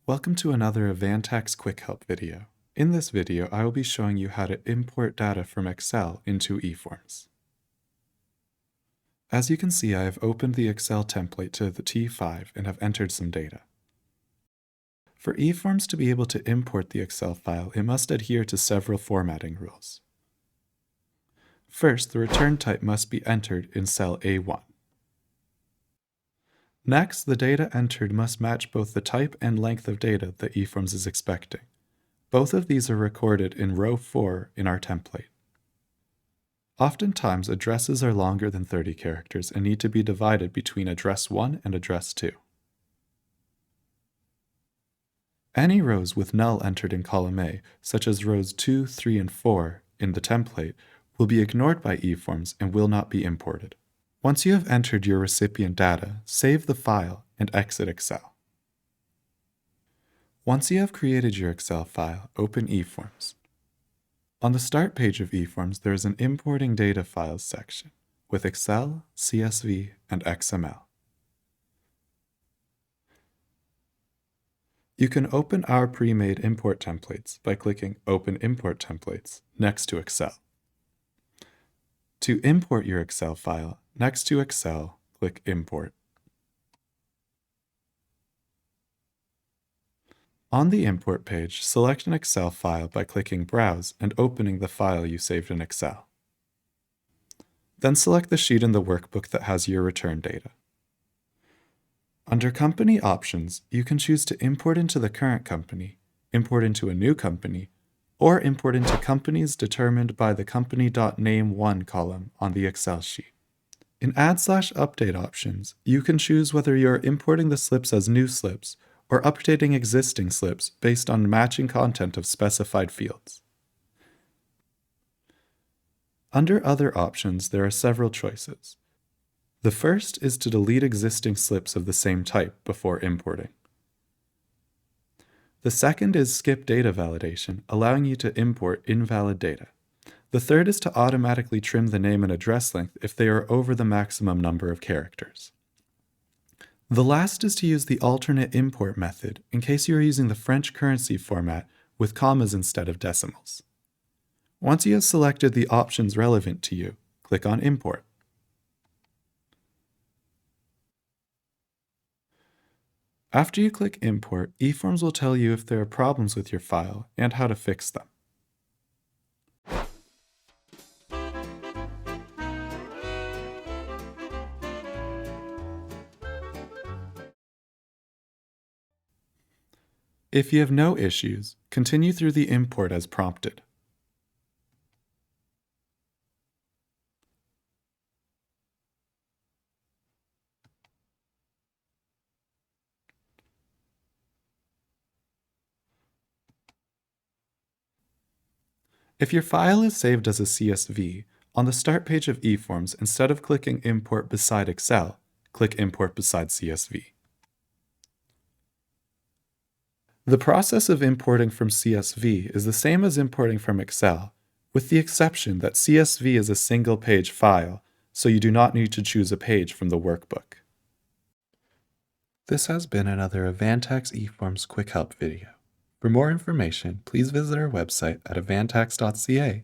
Welcome to another AvanTax QuickHelp video. In this video, I will be showing you how to import data from Excel into eForms. As you can see, I have opened the Excel template to the T5 and have entered some data. For eForms to be able to import the Excel file, it must adhere to several formatting rules. First, the return type must be entered in cell A1. Next, the data entered must match both the type and length of data that eForms is expecting. Both of these are recorded in row 4 in our template. Oftentimes, addresses are longer than 30 characters and need to be divided between address 1 and address 2. Any rows with null entered in column A, such as rows 2, 3, and 4 in the template, will be ignored by eForms and will not be imported. Once you have entered your recipient data, save the file and exit Excel. Once you have created your Excel file, open eForms. On the Start page of eForms, there is an Importing Data Files section with Excel, CSV, and XML. You can open our pre-made import templates by clicking Open Import Templates next to Excel. To import your Excel file, next to Excel, click Import. On the Import page, select an Excel file by clicking Browse and opening the file you saved in Excel. Then select the sheet in the workbook that has your return data. Under Company Options, you can choose to import into the current company, import into a new company, or import into companies determined by the company.name1 column on the Excel sheet. In Add/Update options, you can choose whether you're importing the slips as new slips or updating existing slips based on matching content of specified fields. Under Other options, there are several choices. The first is to delete existing slips of the same type before importing. The second is Skip Data Validation, allowing you to import invalid data. The third is to automatically trim the name and address length if they are over the maximum number of characters. The last is to use the alternate import method in case you are using the French currency format with commas instead of decimals. Once you have selected the options relevant to you, click on Import. After you click Import, eForms will tell you if there are problems with your file and how to fix them. If you have no issues, continue through the import as prompted. If your file is saved as a CSV, on the Start page of eForms, instead of clicking Import beside Excel, click Import beside CSV. The process of importing from CSV is the same as importing from Excel, with the exception that CSV is a single-page file, so you do not need to choose a page from the workbook. This has been another AvanTax eForms Quick Help video. For more information, please visit our website at avantax.ca